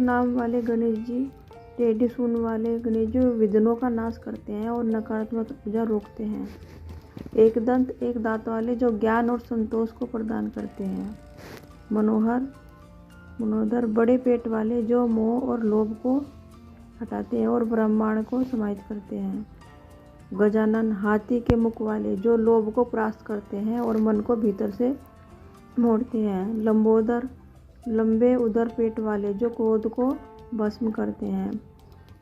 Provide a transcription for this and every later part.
नाम वाले गणेश जी, टेढ़ी सूंड वाले गणेश जी विघ्नों का नाश करते हैं और नकारात्मक ऊर्जा रोकते हैं। एक दंत एक दांत वाले जो ज्ञान और संतोष को प्रदान करते हैं। मनोधर बड़े पेट वाले जो मोह और लोभ को हटाते हैं और ब्रह्मांड को समाहित करते हैं। गजानन हाथी के मुख वाले जो लोभ को परास्त करते हैं और मन को भीतर से मोड़ते हैं। लंबोदर लंबे उदर पेट वाले जो क्रोध को भस्म करते हैं।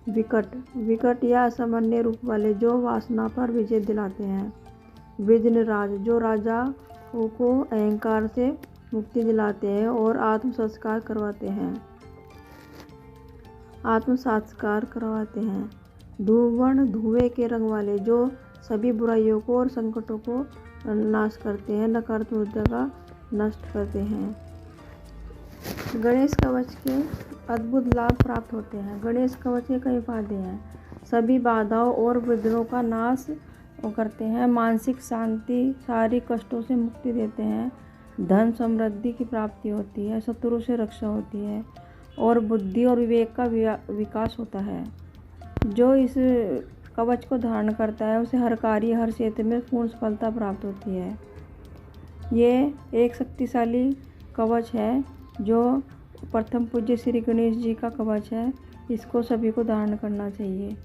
विकट या असामान्य रूप वाले जो वासना पर विजय दिलाते हैं। विघ्नराज जो राजाओं को अहंकार से मुक्ति दिलाते हैं और आत्म साक्षात्कार करवाते हैं। धूवर्ण धुएं के रंग वाले जो सभी बुराइयों को और संकटों को नाश करते हैं, नकारात्मक ऊर्जा का नष्ट करते हैं। गणेश कवच के अद्भुत लाभ प्राप्त होते हैं। गणेश कवच के कई फायदे हैं। सभी बाधाओं और विघ्नों का नाश करते हैं। मानसिक शांति, शारीरिक कष्टों से मुक्ति देते हैं। धन समृद्धि की प्राप्ति होती है। शत्रु से रक्षा होती है और बुद्धि और विवेक का विकास होता है। जो इस कवच को धारण करता है उसे हर कार्य हर क्षेत्र में पूर्ण सफलता प्राप्त होती है। ये एक शक्तिशाली कवच है जो प्रथम पूज्य श्री गणेश जी का कवच है। इसको सभी को धारण करना चाहिए।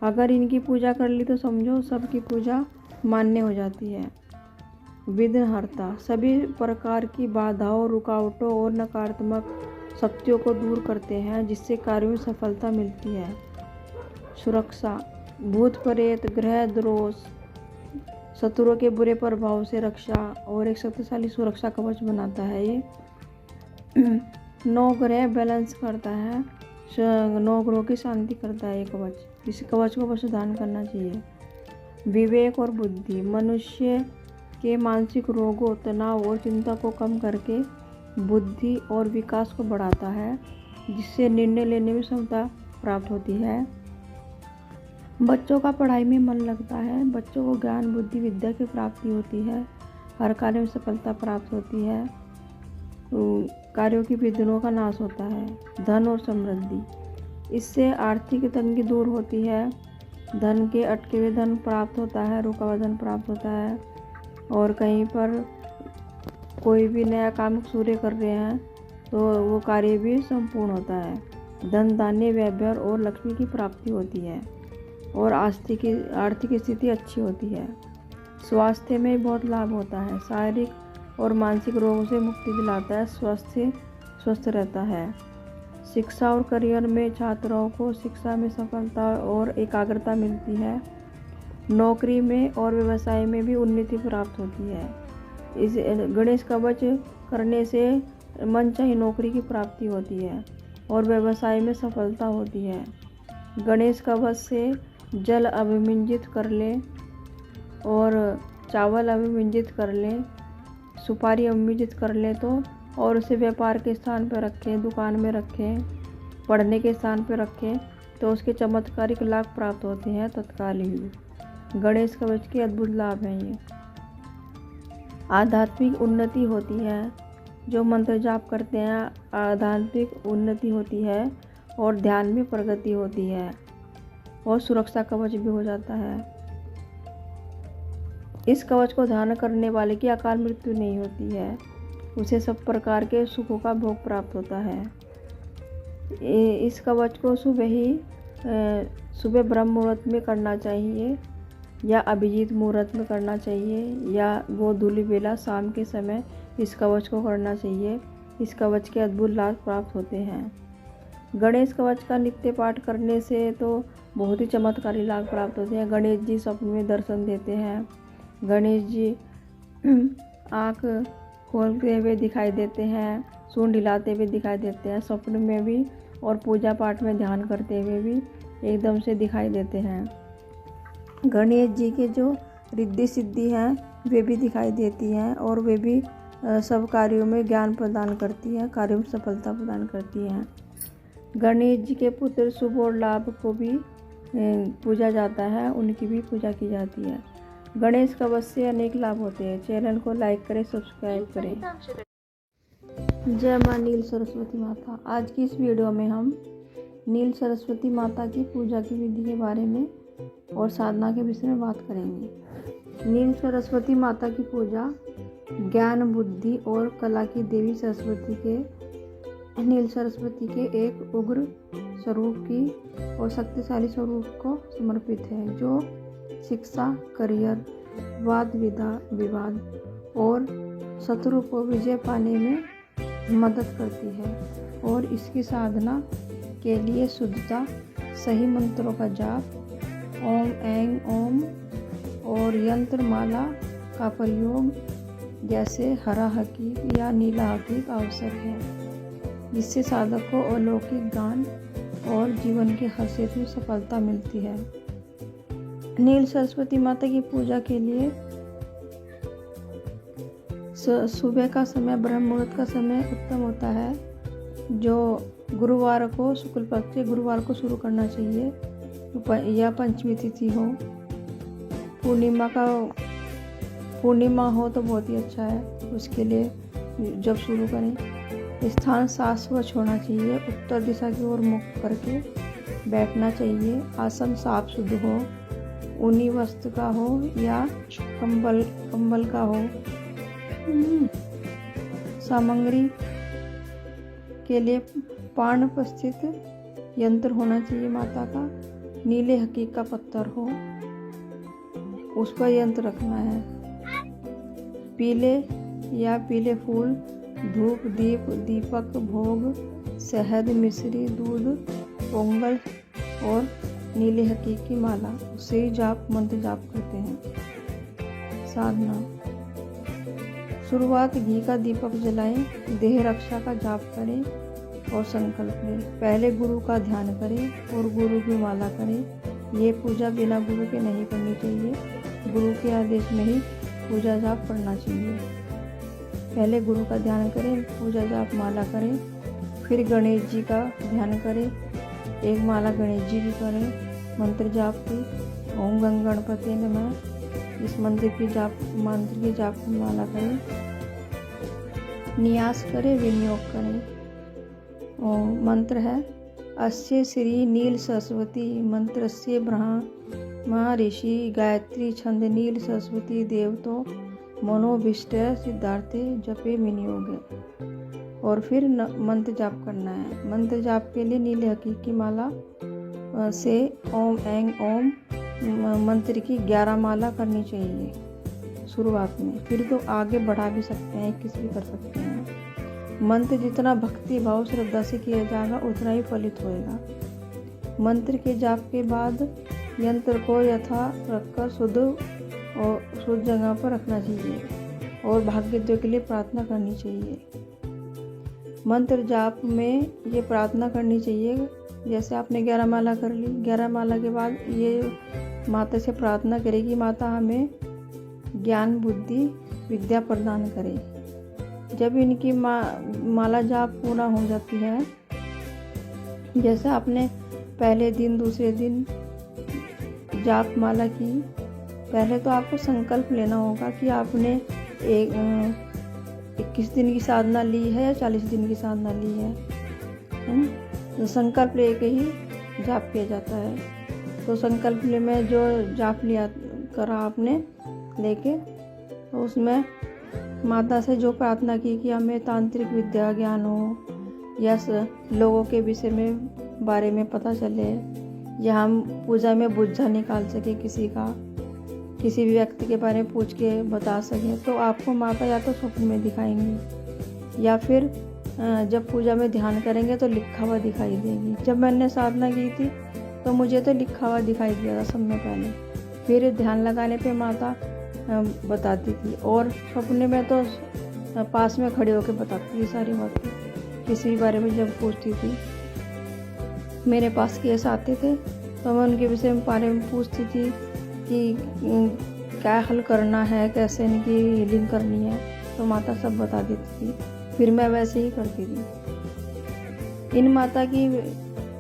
अगर इनकी पूजा कर ली तो समझो सबकी पूजा मान्य हो जाती है। विघ्नहर्ता सभी प्रकार की बाधाओं, रुकावटों और नकारात्मक शक्तियों को दूर करते हैं जिससे कार्यों में सफलता मिलती है। सुरक्षा भूत प्रेत ग्रह दोष शत्रुओं के बुरे प्रभाव से रक्षा और एक शक्तिशाली सुरक्षा कवच बनाता है। ये 9 ग्रह बैलेंस करता है, 9 ग्रहों की शांति करता है ये कवच। इस कवच को बस दान करना चाहिए। विवेक और बुद्धि मनुष्य के मानसिक रोगों, तनाव और चिंता को कम करके बुद्धि और विकास को बढ़ाता है जिससे निर्णय लेने में क्षमता प्राप्त होती है। बच्चों का पढ़ाई में मन लगता है। बच्चों को ज्ञान बुद्धि विद्या की प्राप्ति होती है। हर कार्य में सफलता प्राप्त होती है। कार्यों की विघ्नों का नाश होता है। धन और समृद्धि इससे आर्थिक तंगी दूर होती है। धन के अटके हुए धन प्राप्त होता है, रुका हुआ धन प्राप्त होता है। और कहीं पर कोई भी नया काम शुरू कर रहे हैं तो वो कार्य भी संपूर्ण होता है। धन धान्य वैभव और लक्ष्मी की प्राप्ति होती है और आर्थिक स्थिति अच्छी होती है। स्वास्थ्य में बहुत लाभ होता है। शारीरिक और मानसिक रोगों से मुक्ति दिलाता है। स्वस्थ रहता है। शिक्षा और करियर में छात्रों को शिक्षा में सफलता और एकाग्रता मिलती है। नौकरी में और व्यवसाय में भी उन्नति प्राप्त होती है। इस गणेश कवच करने से मनचाही नौकरी की प्राप्ति होती है और व्यवसाय में सफलता होती है। गणेश कवच से जल अभिमंजित कर लें और चावल अभिमंजित कर लें, सुपारी अभिमंजित कर लें तो और उसे व्यापार के स्थान पर रखें, दुकान में रखें, पढ़ने के स्थान पर रखें तो उसके चमत्कारिक लाभ प्राप्त होते हैं तत्काल ही। गणेश कवच के अद्भुत लाभ हैं ये। आध्यात्मिक उन्नति होती है। जो मंत्र जाप करते हैं आध्यात्मिक उन्नति होती है और ध्यान में प्रगति होती है और सुरक्षा कवच भी हो जाता है। इस कवच को धारण करने वाले की अकाल मृत्यु नहीं होती है। उसे सब प्रकार के सुखों का भोग प्राप्त होता है। इस कवच को सुबह ब्रह्म मुहूर्त में करना चाहिए या अभिजीत मुहूर्त में करना चाहिए या गोधूली बेला शाम के समय इस कवच को करना चाहिए। इस कवच के अद्भुत लाभ प्राप्त होते हैं। गणेश कवच का नित्य पाठ करने से तो बहुत ही चमत्कारी लाभ प्राप्त होते हैं। गणेश जी स्वप्न में दर्शन देते हैं। गणेश जी आँख खोलते हुए दिखाई देते हैं, सूंड हिलाते हुए दिखाई देते हैं स्वप्न में भी और पूजा पाठ में ध्यान करते हुए भी एकदम से दिखाई देते हैं। गणेश जी के जो रिद्धि सिद्धि हैं वे भी दिखाई देती हैं और वे भी सब कार्यों में ज्ञान प्रदान करती हैं, कार्यों में सफलता प्रदान करती हैं। गणेश जी के पुत्र शुभ और लाभ को भी पूजा जाता है, उनकी भी पूजा की जाती है। गणेश कवच से अनेक लाभ होते हैं। चैनल को लाइक करें, सब्सक्राइब करें। जय माँ नील सरस्वती माता। आज की इस वीडियो में हम नील सरस्वती माता की पूजा की विधि के बारे में और साधना के विषय में बात करेंगे। नील सरस्वती माता की पूजा ज्ञान, बुद्धि और कला की देवी सरस्वती के नील सरस्वती के एक उग्र स्वरूप की और शक्तिशाली स्वरूप को समर्पित है, जो शिक्षा, करियर, वाद विवाद और शत्रु को विजय पाने में मदद करती है। और इसकी साधना के लिए शुद्धता, सही मंत्रों का जाप, ओम ऐं ओम और यंत्र माला का प्रयोग जैसे हरा हकीक या नीला हकीक आवश्यक है, जिससे साधक को अलौकिक ज्ञान और जीवन के हर क्षेत्र में सफलता मिलती है। नील सरस्वती माता की पूजा के लिए सुबह का समय, ब्रह्म मुहूर्त का समय उत्तम होता है, जो गुरुवार को, शुक्ल पक्ष के गुरुवार को शुरू करना चाहिए या पंचमी तिथि हो। पूर्णिमा हो तो बहुत ही अच्छा है, उसके लिए जब शुरू करें। स्थान साफ स्वच्छ होना चाहिए, उत्तर दिशा की ओर मुख करके बैठना चाहिए। आसन साफ शुद्ध हो, ऊनी वस्त्र का हो या कंबल का हो। सामग्री के लिए पाण स्थित यंत्र होना चाहिए माता का, नीले हकीक का पत्थर हो, उस पर यंत्र रखना है। पीले फूल, धूप, दीपक, भोग, शहद, मिश्री, दूध, पोंगल और नीले हकीक की माला, उससे मंत्र जाप करते हैं। साधना: शुरुआत घी का दीपक जलाएं, देह रक्षा का जाप करें और संकल्प लें। पहले गुरु का ध्यान करें और गुरु की माला करें। ये पूजा बिना गुरु के नहीं करनी चाहिए, गुरु के आदेश में ही पूजा जाप करना चाहिए। पहले गुरु का ध्यान करें, पूजा जाप माला करें, फिर गणेश जी का ध्यान करें, एक माला गणेश जी की करें। मंत्र जाप की ओम गंग गणपति नमः, इस मंत्र की जाप माला करें, नियास करें, विनियोग करें। और मंत्र है अस्य श्री नील सरस्वती मंत्रस्य ब्रह्मा ऋषि गायत्री छंद नील सरस्वती देवतो मनोभिष्ट सिद्धार्थे जपे विनियोग। और फिर मंत्र जाप करना है। मंत्र जाप के लिए नीले हकीक की माला से ओम ऐं ओम मंत्र की 11 माला करनी चाहिए शुरुआत में। फिर तो आगे बढ़ा भी सकते हैं, 21 भी कर सकते हैं। मंत्र जितना भक्ति भाव श्रद्धा से किया जाएगा उतना ही फलित होएगा। मंत्र के जाप के बाद यंत्र को यथा रखकर शुद्ध जगह पर रखना चाहिए और भाग्योदय के लिए प्रार्थना करनी चाहिए। मंत्र जाप में ये प्रार्थना करनी चाहिए, जैसे आपने 11 माला कर ली, 11 माला के बाद ये माता से प्रार्थना करेगी, माता हमें ज्ञान, बुद्धि, विद्या प्रदान करे। जब इनकी माला जाप पूरा हो जाती है, जैसे आपने पहले दिन, दूसरे दिन जाप माला की, पहले तो आपको संकल्प लेना होगा कि आपने 21 दिन की साधना ली है या 40 दिन की साधना ली है। तो संकल्प लेके ही जाप किया जाता है। तो संकल्प में जो जाप लिया करा आपने लेके, तो उसमें माता से जो प्रार्थना की कि हमें तांत्रिक विद्या ज्ञान हो, या लोगों के विषय में बारे में पता चले, या हम पूजा में बुझा निकाल सके, किसी भी व्यक्ति के बारे में पूछ के बता सकें, तो आपको माता या तो स्वप्न में दिखाएंगी या फिर जब पूजा में ध्यान करेंगे तो लिखा हुआ दिखाई देगी। जब मैंने साधना की थी तो मुझे तो लिखा हुआ दिखाई दिया था सब में पहले, फिर ध्यान लगाने पे माता बताती थी, और स्वप्न में तो पास में खड़े होकर बताती थी सारी बातें। किसी बारे में जब पूछती थी, मेरे पास केस आते थे तो मैं उनके विषय में बारे में पूछती थी कि क्या हल करना है, कैसे इनकी हीलिंग करनी है, तो माता सब बता देती थी। फिर मैं वैसे ही करती थी। इन माता की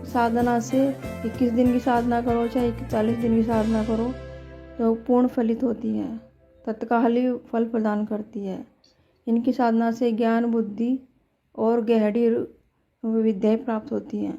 साधना से 21 दिन की साधना करो चाहे 40 दिन की साधना करो, तो पूर्ण फलित होती है, तत्काल ही फल प्रदान करती है। इनकी साधना से ज्ञान, बुद्धि और गहरी विद्याएं प्राप्त होती हैं।